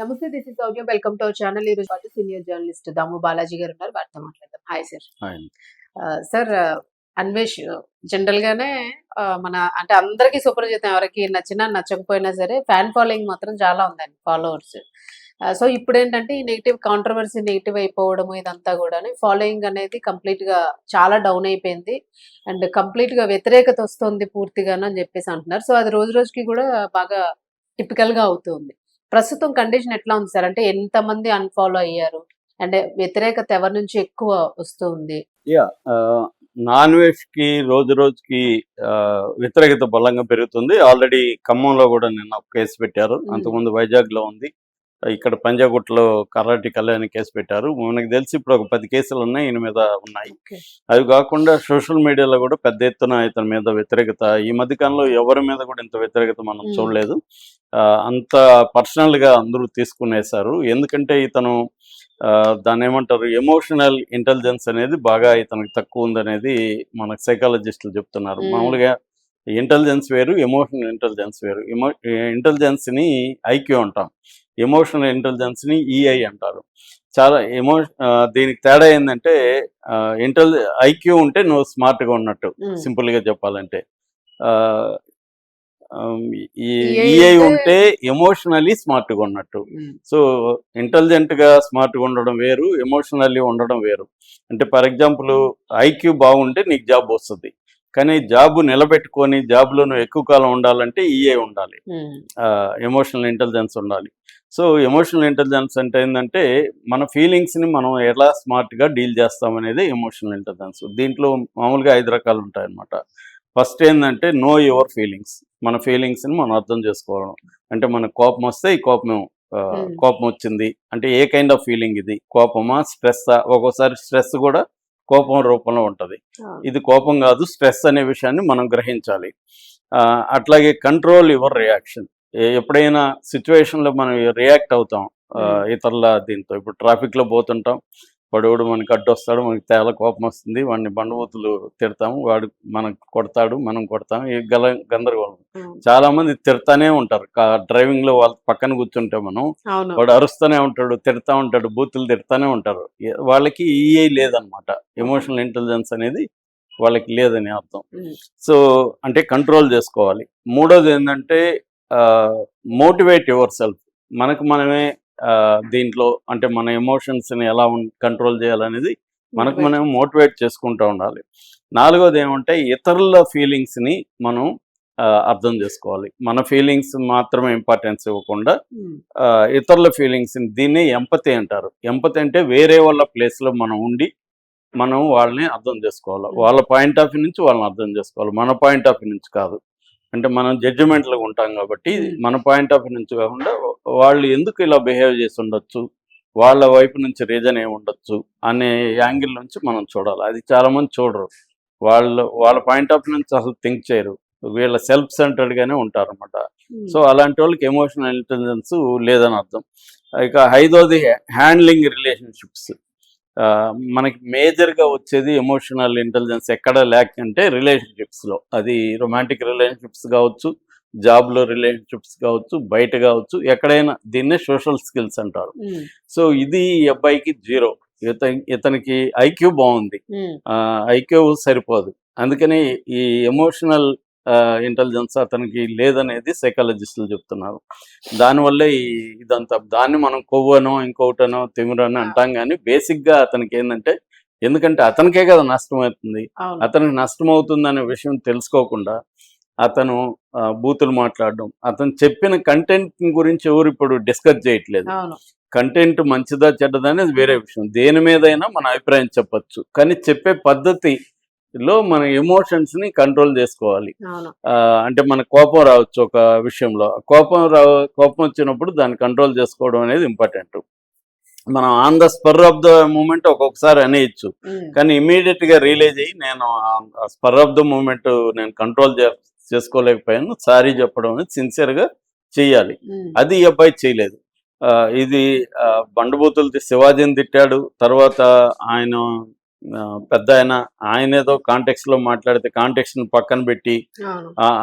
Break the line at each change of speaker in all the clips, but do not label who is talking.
నమస్తే, this is Soujanya. Welcome to our channel. ఈ రోజు పాటు సీనియర్ జర్నలిస్ట్ దాము బాలాజీ గారు ఉన్నారు. వారితో మాట్లాడదాం. Hi sir.
Hi.
Sir, Anvesh general గానే మన అంటే అందరికీ సుపరిచితం. ఎవరికి నచ్చినా నచ్చకపోయినా సరే ఫ్యాన్ ఫాలోయింగ్ మాత్రం చాలా ఉందండి, ఫాలోవర్స్. సో ఇప్పుడు ఏంటంటే ఈ నెగిటివ్ కాంట్రవర్సీ నెగిటివ్ అయిపోవడము ఇదంతా కూడా ఫాలోయింగ్ అనేది కంప్లీట్ గా చాలా డౌన్ అయిపోయింది. అండ్ కంప్లీట్ గా వ్యతిరేకత వస్తుంది పూర్తిగాను అని చెప్పేసి అంటున్నారు. సో అది రోజు రోజుకి కూడా బాగా టిపికల్ గా అవుతుంది. ప్రస్తుతం కండిషన్ ఎట్లా ఉంది సార్? అంటే ఎంతమంది అన్ఫాలో అయ్యారు? అంటే వ్యతిరేకత ఎవరి నుంచి ఎక్కువ వస్తుంది?
నాన్ వెజ్ కి రోజు రోజుకి వ్యతిరేకత బలంగా పెరుగుతుంది. ఆల్రెడీ ఖమ్మంలో కూడా నిన్న ఒక కేసు పెట్టారు. అంతకుముందు వైజాగ్ లో ఉంది. ఇక్కడ పంజాగుట్టలో కర్రాటి కళ్యాణ్ కేసు పెట్టారు. మనకు తెలిసి ఇప్పుడు ఒక 10 కేసులు ఉన్నాయి, ఈయన మీద ఉన్నాయి. అవి కాకుండా సోషల్ మీడియాలో కూడా పెద్ద ఎత్తున ఇతని మీద వ్యతిరేకత. ఈ మధ్య కాలంలో ఎవరి మీద కూడా ఇంత వ్యతిరేకత మనం చూడలేదు. అంత పర్సనల్ గా అందరూ తీసుకునేశారు. ఎందుకంటే ఇతను దాన్ని ఏమంటారు, ఎమోషనల్ ఇంటెలిజెన్స్ అనేది బాగా ఇతనికి తక్కువ ఉందనేది మనకు సైకాలజిస్టులు చెప్తున్నారు. మామూలుగా ఇంటెలిజెన్స్ వేరు, ఎమోషనల్ ఇంటెలిజెన్స్ వేరు. ఇంటెలిజెన్స్ ని ఐక్యూ అంటాం, ఎమోషనల్ ఇంటెలిజెన్స్ ని ఈఐ అంటారు. చాలా దీనికి తేడా ఏంటంటే ఐక్యూ ఉంటే నువ్వు స్మార్ట్ గా ఉన్నట్టు, సింపుల్ గా చెప్పాలంటే. ఈ ఈఐ ఉంటే ఎమోషనల్లీ స్మార్ట్ గా ఉన్నట్టు. సో ఇంటెలిజెంట్ గా స్మార్ట్ గా ఉండడం వేరు, ఎమోషనల్లీ ఉండడం వేరు. అంటే ఫర్ ఎగ్జాంపుల్ ఐక్యూ బాగుంటే నీకు జాబ్ వస్తుంది, కానీ జాబ్ నిలబెట్టుకొని జాబ్ లో నువ్వు ఎక్కువ కాలం ఉండాలంటే ఈఐ ఉండాలి, ఎమోషనల్ ఇంటెలిజెన్స్ ఉండాలి. సో ఎమోషనల్ ఇంటెలిజెన్స్ అంటే ఏంటంటే మన ఫీలింగ్స్ ని మనం ఎలా స్మార్ట్ గా డీల్ చేస్తాం అనేది ఎమోషనల్ ఇంటెలిజెన్స్. దీంట్లో మామూలుగా 5 రకాలు ఉంటాయన్నమాట. ఫస్ట్ ఏంటంటే నో యువర్ ఫీలింగ్స్. మన ఫీలింగ్స్ ని మనం అర్థం చేసుకోవడం. అంటే మనకు కోపం వస్తే ఈ కోపం వచ్చింది అంటే ఏ కైండ్ ఆఫ్ ఫీలింగ్ ఇది? కోపమా, స్ట్రెస్సా? ఒక్కోసారి స్ట్రెస్ కూడా కోపం రూపంలో ఉంటుంది. ఇది కోపం కాదు, స్ట్రెస్ అనే విషయాన్ని మనం గ్రహించాలి. అట్లాగే కంట్రోల్ యువర్ రియాక్షన్. ఎప్పుడైనా సిచ్యువేషన్లో మనం రియాక్ట్ అవుతాం ఇతరుల దీంతో. ఇప్పుడు ట్రాఫిక్లో పోతుంటాం, వాడు మనకి అడ్డొస్తాడు, మనకి తేల కోపం వస్తుంది, వాడిని బండబూతులు తిడతాము, వాడు మనకు కొడతాడు, మనం కొడతాం. ఈ గందరగోళం. చాలా మంది తిడతానే ఉంటారు. డ్రైవింగ్ లో వాళ్ళ పక్కన కూర్చుంటే మనం, వాడు అరుస్తూనే ఉంటాడు, తిడతా ఉంటాడు, బూతులు తిడతానే ఉంటారు. వాళ్ళకి ఈఐ లేదనమాట, ఎమోషనల్ ఇంటెలిజెన్స్ అనేది వాళ్ళకి లేదని అర్థం. సో అంటే కంట్రోల్ చేసుకోవాలి. మూడోది ఏంటంటే మోటివేట్ యువర్ సెల్ఫ్. మనమే దీంట్లో అంటే మన ఎమోషన్స్ని ఎలా కంట్రోల్ చేయాలనేది మనకు మనం మోటివేట్ చేసుకుంటూ ఉండాలి. నాలుగోది ఏమంటే ఇతరుల ఫీలింగ్స్ని మనం అర్థం చేసుకోవాలి. మన ఫీలింగ్స్ మాత్రమే ఇంపార్టెన్స్ ఇవ్వకుండా ఇతరుల ఫీలింగ్స్ని, దీన్ని ఎంపతి అంటారు. ఎంపతి అంటే వేరే వాళ్ళ ప్లేస్లో మనం ఉండి మనం వాళ్ళని అర్థం చేసుకోవాలి. వాళ్ళ పాయింట్ ఆఫ్ వ్యూ నుంచి వాళ్ళని అర్థం చేసుకోవాలి, మన పాయింట్ ఆఫ్ వ్యూ నుంచి కాదు. అంటే మనం జడ్జిమెంట్లో ఉంటాం కాబట్టి మన పాయింట్ ఆఫ్ వ్యూ నుంచి కాకుండా వాళ్ళు ఎందుకు ఇలా బిహేవ్ చేసి ఉండొచ్చు, వాళ్ళ వైపు నుంచి రీజన్ ఏమి ఉండొచ్చు అనే యాంగిల్ నుంచి మనం చూడాలి. అది చాలామంది చూడరు. వాళ్ళ పాయింట్ ఆఫ్ వ్యూ నుంచి అసలు థింక్ చేయరు, వీళ్ళ సెల్ఫ్ సెంటర్డ్గానే ఉంటారు అనమాట. సో అలాంటి వాళ్ళకి ఎమోషనల్ ఇంటెలిజెన్స్ లేదని అర్థం. ఇక 5వది హ్యాండ్లింగ్ రిలేషన్షిప్స్. మనకి మేజర్గా వచ్చేది ఎమోషనల్ ఇంటెలిజెన్స్ ఎక్కడ ల్యాక్ అంటే రిలేషన్షిప్స్లో. అది రొమాంటిక్ రిలేషన్షిప్స్ కావచ్చు, జాబ్లో రిలేషన్షిప్స్ కావచ్చు, బయట కావచ్చు, ఎక్కడైనా దీన్నే సోషల్ స్కిల్స్ అంటారు. సో ఇది ఈ అబ్బాయికి 0. ఇతనికి ఐక్యూ బాగుంది, ఐక్యూ సరిపోదు. అందుకని ఈ ఎమోషనల్ ఇంటెలిజెన్స్ అతనికి లేదనేది సైకాలజిస్టులు చెప్తున్నారు. దానివల్లే ఇదంతా. దాన్ని మనం కొవ్వనో ఇంకొకటనో తిమిరనో అంటాం, కానీ బేసిక్గా అతనికి ఏంటంటే, ఎందుకంటే అతనికే కదా నష్టం అవుతుంది, అతనికి నష్టం అవుతుంది అనే విషయం తెలుసుకోకుండా అతను బూతులు మాట్లాడడం, అతను చెప్పిన కంటెంట్ గురించి ఎవరు ఇప్పుడు డిస్కస్ చేయట్లేదు. కంటెంట్ మంచిదా చెడ్డదా అనేది వేరే విషయం, దేని మీదైనా మన అభిప్రాయం చెప్పచ్చు, కానీ చెప్పే పద్ధతిలో మన ఎమోషన్స్ ని కంట్రోల్ చేసుకోవాలి. అంటే మన కోపం రావచ్చు ఒక విషయంలో, కోపం వచ్చినప్పుడు దాన్ని కంట్రోల్ చేసుకోవడం అనేది ఇంపార్టెంట్. మనం on the spur of the moment ఒక్కొక్కసారి అనేయచ్చు, కానీ ఇమీడియట్ గా రియలైజ్ అయ్యి నేను స్పర్ ఆఫ్ ద మూమెంట్ నేను కంట్రోల్ చేసుకోలేకపోయాను, సారీ చెప్పడం అనేది సిన్సియర్గా చెయ్యాలి. అది ఈ అబ్బాయి చేయలేదు. ఇది బండబూతులు శివాజీని తిట్టాడు, తర్వాత ఆయన పెద్ద ఆయన ఏదో కాంటెక్స్ట్ లో మాట్లాడితే కాంటెక్స్ట్ ని పక్కన పెట్టి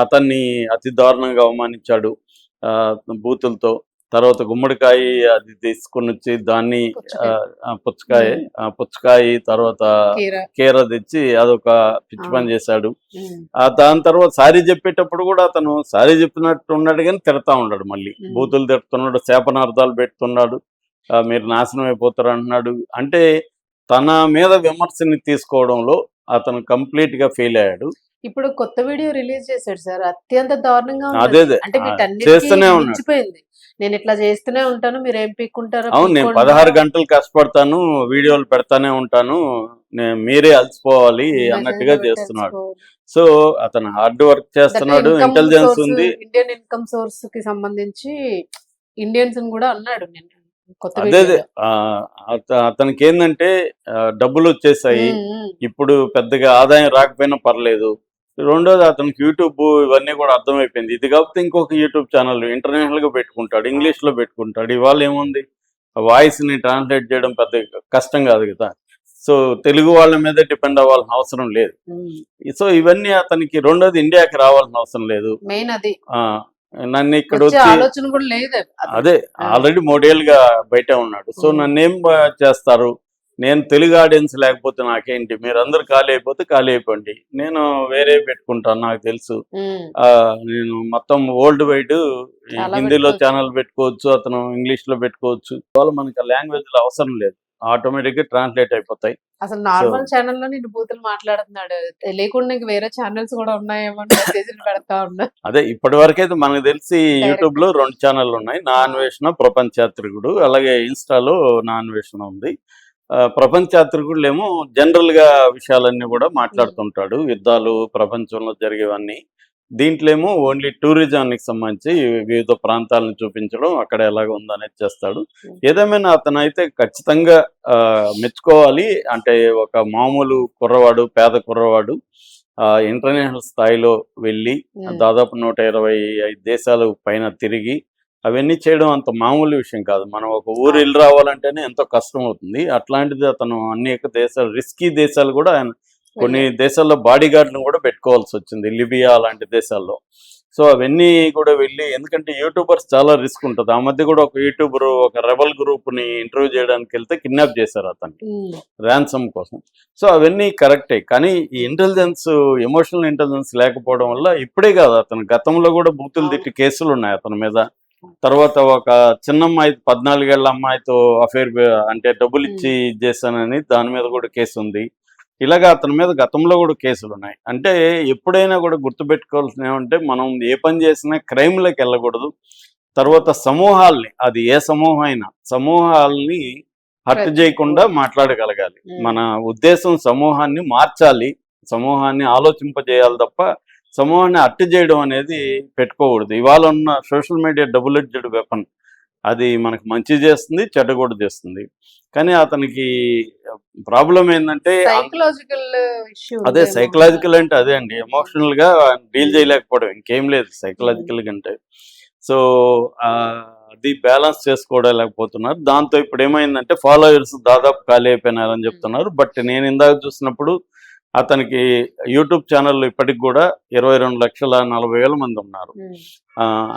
అతన్ని అతి దారుణంగా అవమానించాడు బూతులతో. తర్వాత గుమ్మడికాయ అది తీసుకొని వచ్చి దాన్ని
పుచ్చకాయ.
పుచ్చకాయ తర్వాత
కీర.
కీర తెచ్చి అదొక పిచ్చి పని చేశాడు. దాని తర్వాత సారీ చెప్పేటప్పుడు కూడా అతను సారీ చెప్పినట్టు ఉన్నాడు కానీ తిడతా ఉన్నాడు, మళ్ళీ బూతులు తిడుతున్నాడు, శాపనార్థాలు పెడుతున్నాడు, మీరు నాశనం అయిపోతారు అంటున్నాడు. అంటే తన మీద విమర్శని తీసుకోవడంలో అతను కంప్లీట్ గా ఫెయిల్ అయ్యాడు.
ఇప్పుడు కొత్త వీడియో రిలీజ్ చేశాడు సార్, అత్యంత దారుణంగా
అదే
ఉంది. అంటే
చేస్తూనే ఉన్నాడు.
మించిపోయింది. నేను ఇట్లా చేస్తూనే ఉంటాను, మీరు ఏం పీక్కుంటారో
అవును, నేను 16 గంటలు కష్టపడతాను, వీడియోలు పెడతానే ఉంటాను, మీరే అలసిపోవాలి అన్నట్టుగా చేస్తున్నాడు. సో అతను హార్డ్ వర్క్ చేస్తున్నాడు, ఇంటెలిజెన్స్ ఉంది.
ఇండియన్ ఇన్కమ్ సోర్స్ కి సంబంధించి ఇండియన్స్ కూడా అన్నాడు. నేను
అదే అతనికి ఏంటంటే డబ్బులు వచ్చేసాయి, ఇప్పుడు పెద్దగా ఆదాయం రాకపోయినా పర్లేదు. రెండోది అతనికి యూట్యూబ్ ఇవన్నీ కూడా అర్థమైపోయింది. ఇది కాకపోతే ఇంకొక యూట్యూబ్ ఛానల్ ఇంటర్నేషనల్ గా పెట్టుకుంటాడు, ఇంగ్లీష్ లో పెట్టుకుంటాడు. ఇవాళ ఏముంది, వాయిస్ ని ట్రాన్స్లేట్ చేయడం పెద్ద కష్టం కాదు కదా. సో తెలుగు వాళ్ళ మీద డిపెండ్ అవ్వాల్సిన అవసరం లేదు. సో ఇవన్నీ అతనికి, రెండోది ఇండియాకి రావాల్సిన అవసరం లేదు.
మెయిన్ అది
నన్ను ఇక్కడ వచ్చి
ఆలోచన కూడా లేదు.
అదే ఆల్రెడీ 3 ఏళ్ళుగా బయట ఉన్నాడు. సో నన్నేం చేస్తారు, నేను తెలుగు ఆడియన్స్ లేకపోతే నాకేంటి, మీరు అందరు ఖాళీ అయిపోతే ఖాళీ అయిపోండి, నేను వేరే పెట్టుకుంటాను, నాకు తెలుసు. నేను మొత్తం వరల్డ్ వైడ్ హిందీలో ఛానల్ పెట్టుకోవచ్చు, అతను ఇంగ్లీష్ లో పెట్టుకోవచ్చు. ఇవాళ మనకి లాంగ్వేజ్ అవసరం లేదు, ఆటోమేటిక్ గా ట్రాన్స్లేట్ అయిపోతాయి.
అసలు నార్మల్ ఛానల్ లో నేను బూతులు మాట్లాడుతున్నాడు, తెలియకుండా వేరే ఛానల్స్ కూడా ఉన్నాయేమో మెసేజ్లు పెడతా ఉన్నా.
అదే ఇప్పటి వరకు అయితే మనకు తెలిసి యూట్యూబ్ లో 2 ఛానళ్ళు ఉన్నాయి, నా అన్వేషణ, ప్రపంచాత్రికుడు. అలాగే ఇన్స్టాలో నా అన్వేషణ ఉంది. ప్రపంచాత్రికుడు ఏమో జనరల్ గా విషయాలన్నీ కూడా మాట్లాడుతుంటాడు, యుద్ధాలు, ప్రపంచంలో జరిగేవన్నీ. దీంట్లో ఏమో ఓన్లీ టూరిజానికి సంబంధించి వివిధ ప్రాంతాలను చూపించడం, అక్కడ ఎలాగ ఉందనేది చేస్తాడు. ఏదేమైనా అతను అయితే ఖచ్చితంగా మెచ్చుకోవాలి. అంటే ఒక మామూలు కుర్రవాడు, పేద కుర్రవాడు ఇంటర్నేషనల్ స్థాయిలో వెళ్ళి దాదాపు 125 దేశాలు పైన తిరిగి అవన్నీ చేయడం అంత మామూలు విషయం కాదు. మనం ఒక ఊరు వెళ్ళి రావాలంటేనే ఎంతో కష్టం అవుతుంది. అట్లాంటిది అతను అనేక దేశాలు, రిస్కీ దేశాలు కూడా ఆయన కొన్ని దేశాల్లో బాడీ గార్డ్ను కూడా పెట్టుకోవాల్సి వచ్చింది, లిబియా లాంటి దేశాల్లో. సో అవన్నీ కూడా వెళ్ళి, ఎందుకంటే యూట్యూబర్స్ చాలా రిస్క్ ఉంటుంది. ఆ మధ్య కూడా ఒక యూట్యూబర్ ఒక రెబల్ గ్రూప్ ని ఇంటర్వ్యూ చేయడానికి వెళ్తే కిడ్నాప్ చేశారు అతన్ని ర్యాన్సమ్ కోసం. సో అవన్నీ కరెక్టే, కానీ ఈ ఇంటెలిజెన్స్, ఎమోషనల్ ఇంటెలిజెన్స్ లేకపోవడం వల్ల ఇప్పుడే కాదు, అతను గతంలో కూడా బూతులు తిట్టి కేసులు ఉన్నాయి అతని మీద. తర్వాత ఒక చిన్న అమ్మాయి, 14 ఏళ్ల అమ్మాయితో అఫేర్, అంటే డబ్బులు ఇచ్చి చేశానని దాని మీద కూడా కేసు ఉంది. ఇలాగా అతని మీద గతంలో కూడా కేసులు ఉన్నాయి. అంటే ఎప్పుడైనా కూడా గుర్తుపెట్టుకోవాల్సిన ఏమంటే, మనం ఏ పని చేసినా క్రైమ్లోకి వెళ్ళకూడదు. తర్వాత సమూహాల్ని, అది ఏ సమూహం అయినా, సమూహాల్ని హర్ట్ చేయకుండా మాట్లాడగలగాలి. మన ఉద్దేశం సమూహాన్ని మార్చాలి, సమూహాన్ని ఆలోచింపజేయాలి తప్ప సమూహాన్ని హర్ట్ చేయడం అనేది పెట్టుకోకూడదు. ఇవాళ ఉన్న social media double edged weapon, అది మనకు మంచి చేస్తుంది, చెడ్డ కూడా చేస్తుంది. కానీ అతనికి ప్రాబ్లం ఏంటంటే, అదే సైకలాజికల్ అంటే అదే అండి, ఎమోషనల్ గా డీల్ చేయలేకపోవడం, ఇంకేం లేదు సైకలాజికల్ కంటే. సో అది బ్యాలెన్స్ చేసుకోవలేకపోతున్నారు. దాంతో ఇప్పుడు ఏమైందంటే ఫాలోవర్స్ దాదాపు ఖాళీ అయిపోయినారని చెప్తున్నారు. బట్ నేను ఇందాక చూసినప్పుడు అతనికి యూట్యూబ్ ఛానల్ ఇప్పటికి కూడా 22,40,000 మంది ఉన్నారు.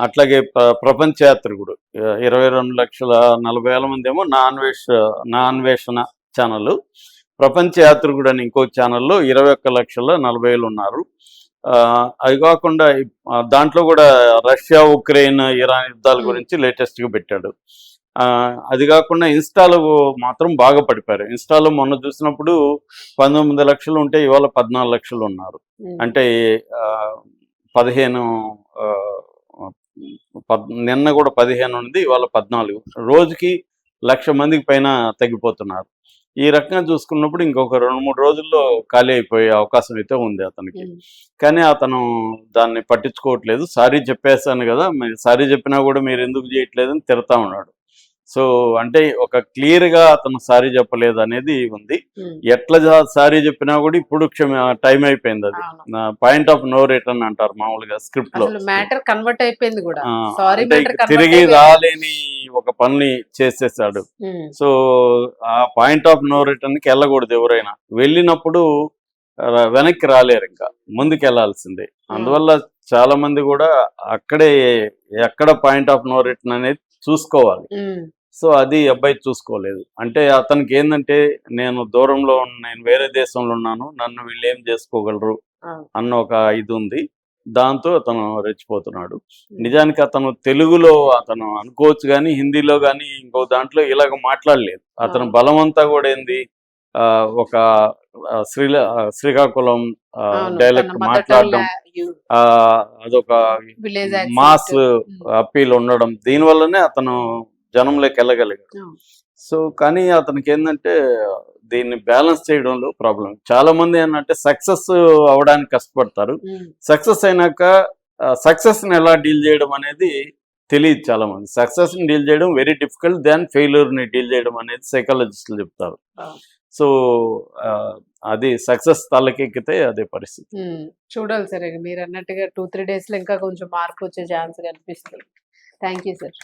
అట్లాగే ప్రపంచయాత్రికుడు 22,40,000 మంది ఏమో నా అన్వేషణ ఛానల్, ప్రపంచయాత్రికుడు అని ఇంకో ఛానల్లో 21,40,000 ఉన్నారు. అవి కాకుండా దాంట్లో కూడా రష్యా, ఉక్రెయిన్, ఇరాన్ యుద్ధాల గురించి లేటెస్ట్గా పెట్టాడు. అది కాకుండా ఇన్స్టాలో మాత్రం బాగా పడిపోయారు. ఇన్స్టాలో మొన్న చూసినప్పుడు 19 లక్షలు ఉంటే ఇవాళ 14 లక్షలు ఉన్నారు. అంటే 15, నిన్న కూడా 15 ఉంది, ఇవాళ 14. రోజుకి 1,00,000 మందికి పైన తగ్గిపోతున్నారు. ఈ రకంగా చూసుకున్నప్పుడు ఇంకొక 2-3 రోజుల్లో ఖాళీ అయిపోయే అవకాశం అయితే ఉంది అతనికి. కానీ అతను దాన్ని పట్టించుకోవట్లేదు. సారీ చెప్పేశాను కదా, సారీ చెప్పినా కూడా మీరు ఎందుకు చేయట్లేదని తిడతా ఉన్నాడు. సో అంటే ఒక క్లియర్ గా అతను సారీ చెప్పలేదు అనేది ఉంది. ఎట్లా సారీ చెప్పినా కూడా ఇప్పుడు టైం అయిపోయింది, అది పాయింట్ ఆఫ్ నో రిటర్న్ అంటారు మామూలుగా స్క్రిప్ట్ లో.
మ్యాటర్ కన్వర్ట్ అయిపోయింది కూడా,
తిరిగి రాలేని ఒక పని చేసేసాడు. సో ఆ పాయింట్ ఆఫ్ నో రిటర్న్ కి వెళ్ళకూడదు. ఎవరైనా వెళ్ళినప్పుడు వెనక్కి రాలేరు, ఇంకా ముందుకు వెళ్ళాల్సిందే. అందువల్ల చాలా మంది కూడా అక్కడే ఎక్కడ పాయింట్ ఆఫ్ నో రిటర్న్ అనేది చూసుకోవాలి.
ఉమ్,
సో అది ఈ అబ్బాయి చూసుకోలేదు. అంటే అతనికి ఏంటంటే నేను దూరంలో నేను వేరే దేశంలో ఉన్నాను, నన్ను వీళ్ళు ఏం చేసుకోగలరు
అవును.
అన్న ఒక ఇది ఉంది. దాంతో అతను రెచ్చిపోతున్నాడు. నిజానికి అతను తెలుగులో అతను అనుకోవచ్చు కానీ హిందీలో కానీ ఇంకో దాంట్లో ఇలాగ మాట్లాడలేదు. అతను
అవును.
బలమంతా కూడా ఏంది ఒక శ్రీకాకుళం
అవును. తన
డైలెక్ట్
మదర్
మాట్లాడడం, ఆ, అదొక
విలేజ్
మాస్ అప్పీల్ ఉండడం, దీనివల్లనే అతను జనంలోకి వెళ్ళగలిగాడు. సో కానీ అతనికి ఏంటంటే దీన్ని బ్యాలెన్స్ చేయడంలో ప్రాబ్లం. చాలా మంది ఏంటంటే సక్సెస్ అవడానికి కష్టపడతారు. సక్సెస్ అయినాక సక్సెస్ ని ఎలా డీల్ చేయడం అనేది తెలియదు చాలా మంది. సక్సెస్ ని డీల్ చేయడం వెరీ డిఫికల్ట్ దాన్ ఫెయిల్యూర్ ని డీల్ చేయడం అనేది సైకాలజిస్టులు చెప్తారు. సో అది సక్సెస్ తలకెక్కితే అదే పరిస్థితి.
చూడాలి సార్, మీరు అన్నట్టుగా 2-3 days లో ఇంకా కొంచెం మార్పు వచ్చే ఛాన్స్ కనిపిస్తుంది. Thank you sir.